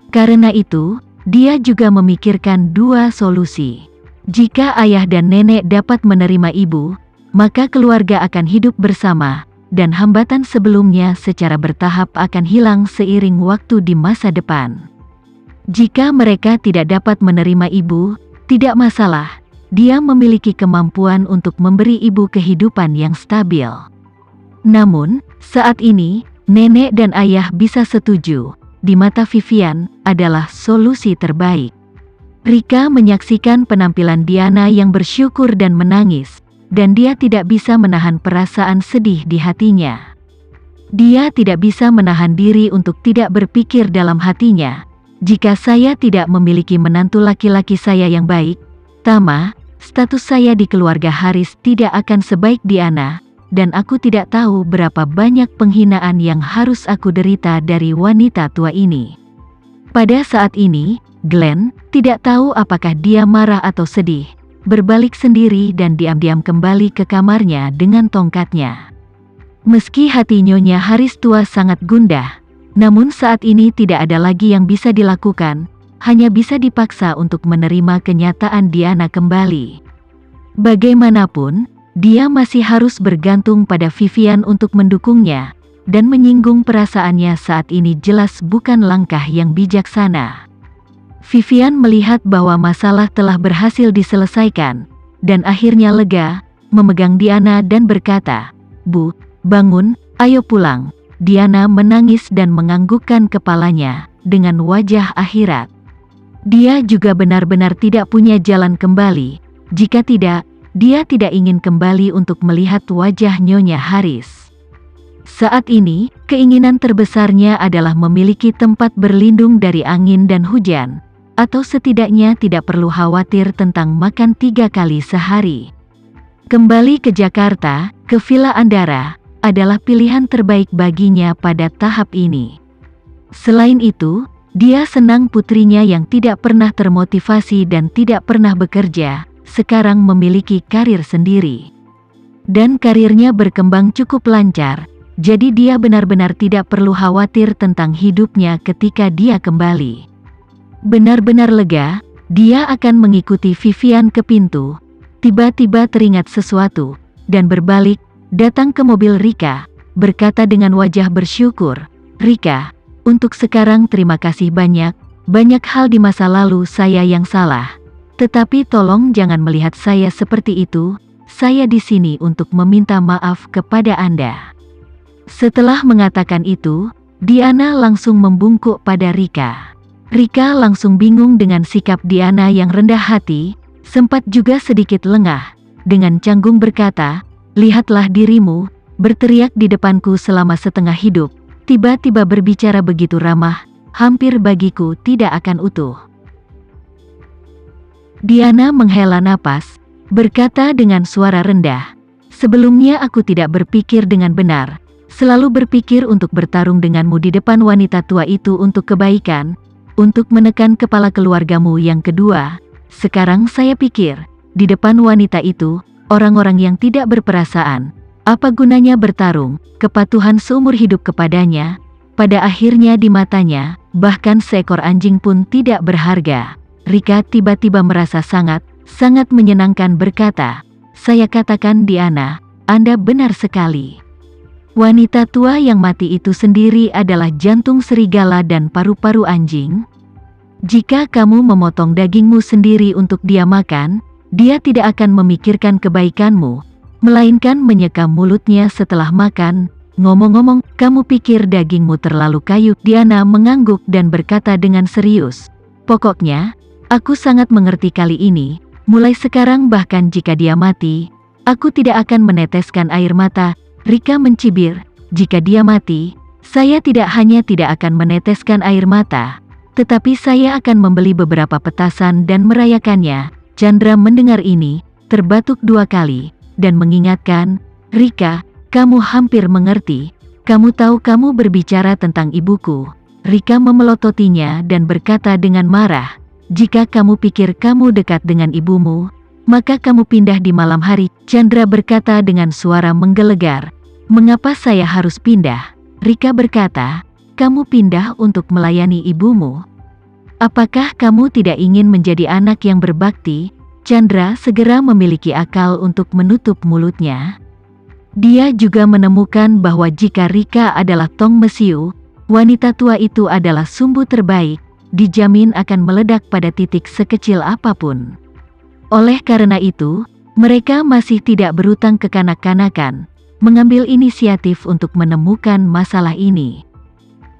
Karena itu, dia juga memikirkan dua solusi. Jika ayah dan nenek dapat menerima ibu, maka keluarga akan hidup bersama, dan hambatan sebelumnya secara bertahap akan hilang seiring waktu di masa depan. Jika mereka tidak dapat menerima ibu, tidak masalah, dia memiliki kemampuan untuk memberi ibu kehidupan yang stabil. Namun, saat ini, nenek dan ayah bisa setuju, di mata Vivian, adalah solusi terbaik. Rika menyaksikan penampilan Diana yang bersyukur dan menangis, dan dia tidak bisa menahan perasaan sedih di hatinya. Dia tidak bisa menahan diri untuk tidak berpikir dalam hatinya, jika saya tidak memiliki menantu laki-laki saya yang baik, Tama, status saya di keluarga Haris tidak akan sebaik Diana, dan aku tidak tahu berapa banyak penghinaan yang harus aku derita dari wanita tua ini. Pada saat ini, Glenn tidak tahu apakah dia marah atau sedih, berbalik sendiri dan diam-diam kembali ke kamarnya dengan tongkatnya. Meski hati Nyonya Haris tua sangat gundah, namun saat ini tidak ada lagi yang bisa dilakukan, hanya bisa dipaksa untuk menerima kenyataan Diana kembali. Bagaimanapun, dia masih harus bergantung pada Vivian untuk mendukungnya, dan menyinggung perasaannya saat ini jelas bukan langkah yang bijaksana. Vivian melihat bahwa masalah telah berhasil diselesaikan, dan akhirnya lega, memegang Diana dan berkata, "Bu, bangun, ayo pulang." Diana menangis dan menganggukkan kepalanya, dengan wajah akhirat. Dia juga benar-benar tidak punya jalan kembali, jika tidak, dia tidak ingin kembali untuk melihat wajah Nyonya Haris. Saat ini, keinginan terbesarnya adalah memiliki tempat berlindung dari angin dan hujan, atau setidaknya tidak perlu khawatir tentang makan 3 kali sehari. Kembali ke Jakarta, ke Villa Andara, adalah pilihan terbaik baginya pada tahap ini. Selain itu, dia senang putrinya yang tidak pernah termotivasi dan tidak pernah bekerja, sekarang memiliki karir sendiri. Dan karirnya berkembang cukup lancar, jadi dia benar-benar tidak perlu khawatir tentang hidupnya ketika dia kembali. Benar-benar lega, dia akan mengikuti Vivian ke pintu. Tiba-tiba teringat sesuatu, dan berbalik, datang ke mobil Rika, berkata dengan wajah bersyukur, "Rika, untuk sekarang terima kasih banyak hal di masa lalu saya yang salah. Tetapi tolong jangan melihat saya seperti itu, saya di sini untuk meminta maaf kepada Anda." Setelah mengatakan itu, Diana langsung membungkuk pada Rika. Rika langsung bingung dengan sikap Diana yang rendah hati, sempat juga sedikit lengah, dengan canggung berkata, "Lihatlah dirimu, berteriak di depanku selama setengah hidup, tiba-tiba berbicara begitu ramah, hampir bagiku tidak akan utuh." Diana menghela napas, berkata dengan suara rendah, "Sebelumnya aku tidak berpikir dengan benar, selalu berpikir untuk bertarung denganmu di depan wanita tua itu untuk kebaikan, untuk menekan kepala keluargamu yang kedua. Sekarang saya pikir, di depan wanita itu, orang-orang yang tidak berperasaan, apa gunanya bertarung, kepatuhan seumur hidup kepadanya, pada akhirnya di matanya, bahkan seekor anjing pun tidak berharga." Rika tiba-tiba merasa sangat menyenangkan berkata, "Saya katakan Diana, Anda benar sekali. Wanita tua yang mati itu sendiri adalah jantung serigala dan paru-paru anjing. Jika kamu memotong dagingmu sendiri untuk dia makan, dia tidak akan memikirkan kebaikanmu, melainkan menyeka mulutnya setelah makan. Ngomong-ngomong, kamu pikir dagingmu terlalu kayu?" Diana mengangguk dan berkata dengan serius, "Pokoknya, aku sangat mengerti kali ini, mulai sekarang bahkan jika dia mati, aku tidak akan meneteskan air mata." Rika mencibir, "Jika dia mati, saya tidak hanya tidak akan meneteskan air mata, tetapi saya akan membeli beberapa petasan dan merayakannya." Chandra mendengar ini, terbatuk 2 kali, dan mengingatkan, "Rika, kamu hampir mengerti, kamu tahu kamu berbicara tentang ibuku." Rika memelototinya dan berkata dengan marah, "Jika kamu pikir kamu dekat dengan ibumu, maka kamu pindah di malam hari." Chandra berkata dengan suara menggelegar, "Mengapa saya harus pindah?" Rika berkata, "Kamu pindah untuk melayani ibumu. Apakah kamu tidak ingin menjadi anak yang berbakti? Chandra segera memiliki akal untuk menutup mulutnya. Dia juga menemukan bahwa jika Rika adalah Tong Mesiu, wanita tua itu adalah sumbu terbaik, dijamin akan meledak pada titik sekecil apapun. Oleh karena itu, mereka masih tidak berutang kekanak-kanakan, mengambil inisiatif untuk menemukan masalah ini.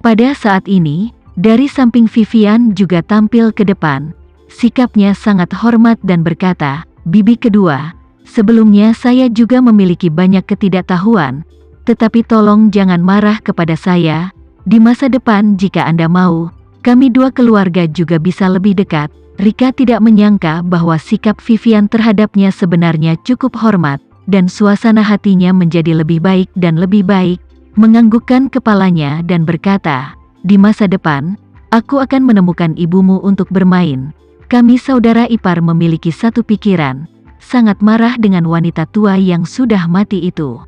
Pada saat ini, dari samping Vivian juga tampil ke depan, sikapnya sangat hormat dan berkata, "Bibi kedua, sebelumnya saya juga memiliki banyak ketidaktahuan, tetapi tolong jangan marah kepada saya. Di masa depan jika Anda mau, kami dua keluarga juga bisa lebih dekat." Rika tidak menyangka bahwa sikap Vivian terhadapnya sebenarnya cukup hormat, dan suasana hatinya menjadi lebih baik dan lebih baik, menganggukkan kepalanya dan berkata, "Di masa depan, aku akan menemukan ibumu untuk bermain. Kami saudara ipar memiliki satu pikiran." Sangat marah dengan wanita tua yang sudah mati itu.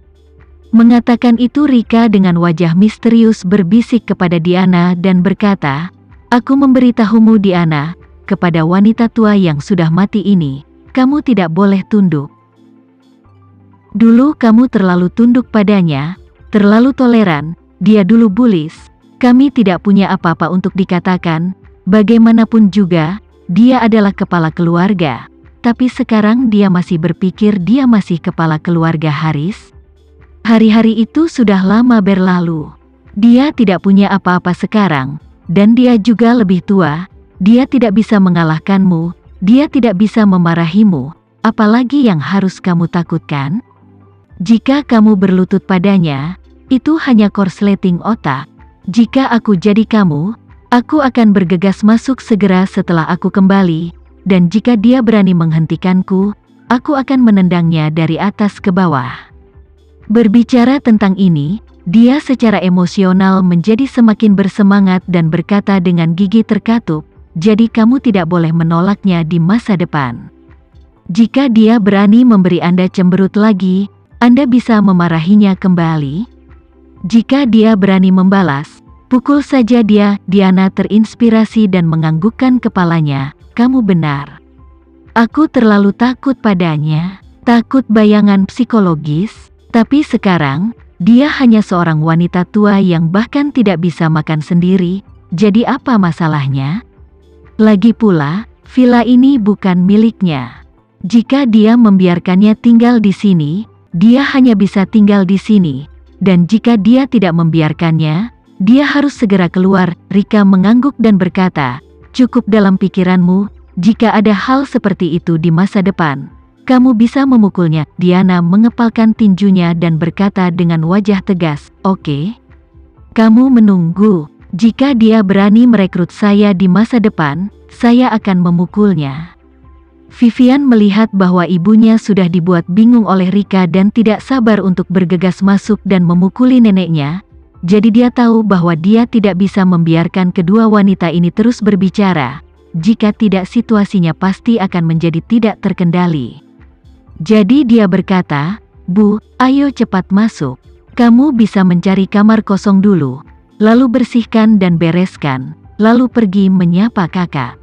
Mengatakan itu Rika dengan wajah misterius berbisik kepada Diana dan berkata, "Aku memberitahumu Diana, kepada wanita tua yang sudah mati ini, kamu tidak boleh tunduk. Dulu kamu terlalu tunduk padanya, terlalu toleran, dia dulu bullies, kami tidak punya apa-apa untuk dikatakan, bagaimanapun juga, dia adalah kepala keluarga. Tapi sekarang dia masih berpikir dia masih kepala keluarga Haris? Hari-hari itu sudah lama berlalu. Dia tidak punya apa-apa sekarang, dan dia juga lebih tua, dia tidak bisa mengalahkanmu, dia tidak bisa memarahimu, apalagi yang harus kamu takutkan? Jika kamu berlutut padanya, itu hanya korsleting otak. Jika aku jadi kamu, aku akan bergegas masuk segera setelah aku kembali, dan jika dia berani menghentikanku, aku akan menendangnya dari atas ke bawah." Berbicara tentang ini, dia secara emosional menjadi semakin bersemangat dan berkata dengan gigi terkatup, "Jadi kamu tidak boleh menolaknya di masa depan. Jika dia berani memberi Anda cemberut lagi, Anda bisa memarahinya kembali. Jika dia berani membalas, pukul saja dia." Diana terinspirasi dan menganggukkan kepalanya, "Kamu benar. Aku terlalu takut padanya, takut bayangan psikologis, tapi sekarang, dia hanya seorang wanita tua yang bahkan tidak bisa makan sendiri, jadi apa masalahnya? Lagi pula, villa ini bukan miliknya. Jika dia membiarkannya tinggal di sini, dia hanya bisa tinggal di sini, dan jika dia tidak membiarkannya, dia harus segera keluar." Rika mengangguk dan berkata, "Cukup dalam pikiranmu, jika ada hal seperti itu di masa depan, kamu bisa memukulnya." Diana mengepalkan tinjunya dan berkata dengan wajah tegas, "Oke. Kamu menunggu, jika dia berani merekrut saya di masa depan, saya akan memukulnya." Vivian melihat bahwa ibunya sudah dibuat bingung oleh Rika dan tidak sabar untuk bergegas masuk dan memukuli neneknya, jadi dia tahu bahwa dia tidak bisa membiarkan kedua wanita ini terus berbicara. Jika tidak, situasinya pasti akan menjadi tidak terkendali. Jadi dia berkata, "Bu, ayo cepat masuk. Kamu bisa mencari kamar kosong dulu, lalu bersihkan dan bereskan, lalu pergi menyapa kakak."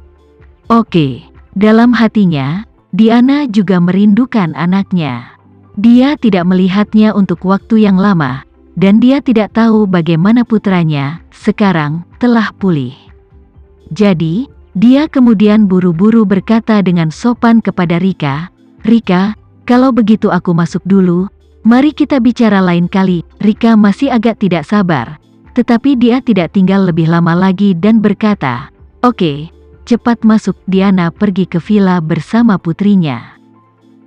"Oke." Dalam hatinya, Diana juga merindukan anaknya. Dia tidak melihatnya untuk waktu yang lama, dan dia tidak tahu bagaimana putranya sekarang telah pulih. Jadi, dia kemudian buru-buru berkata dengan sopan kepada Rika, "Rika, kalau begitu aku masuk dulu, mari kita bicara lain kali." Rika masih agak tidak sabar, tetapi dia tidak tinggal lebih lama lagi dan berkata, "Oke. Cepat masuk." Diana pergi ke villa bersama putrinya.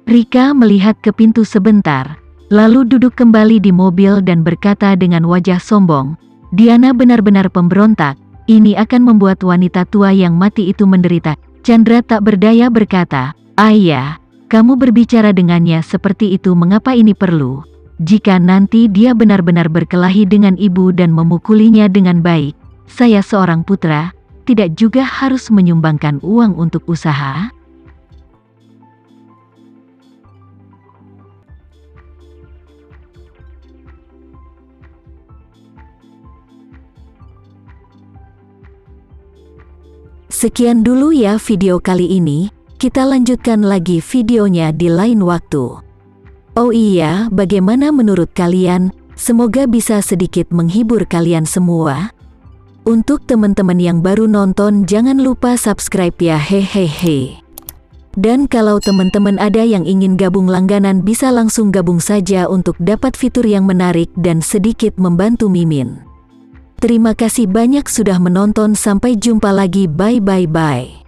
Rika melihat ke pintu sebentar, lalu duduk kembali di mobil dan berkata dengan wajah sombong, "Diana benar-benar pemberontak, ini akan membuat wanita tua yang mati itu menderita." Chandra tak berdaya berkata, "Ayah, kamu berbicara dengannya seperti itu, mengapa ini perlu? Jika nanti dia benar-benar berkelahi dengan ibu dan memukulinya dengan baik, saya seorang putra, tidak juga harus menyumbangkan uang untuk usaha?" Sekian dulu ya video kali ini, kita lanjutkan lagi videonya di lain waktu. Oh iya, bagaimana menurut kalian? Semoga bisa sedikit menghibur kalian semua. Untuk teman-teman yang baru nonton, jangan lupa subscribe ya, hehehe. Dan kalau teman-teman ada yang ingin gabung langganan, bisa langsung gabung saja untuk dapat fitur yang menarik dan sedikit membantu Mimin. Terima kasih banyak sudah menonton, sampai jumpa lagi, bye.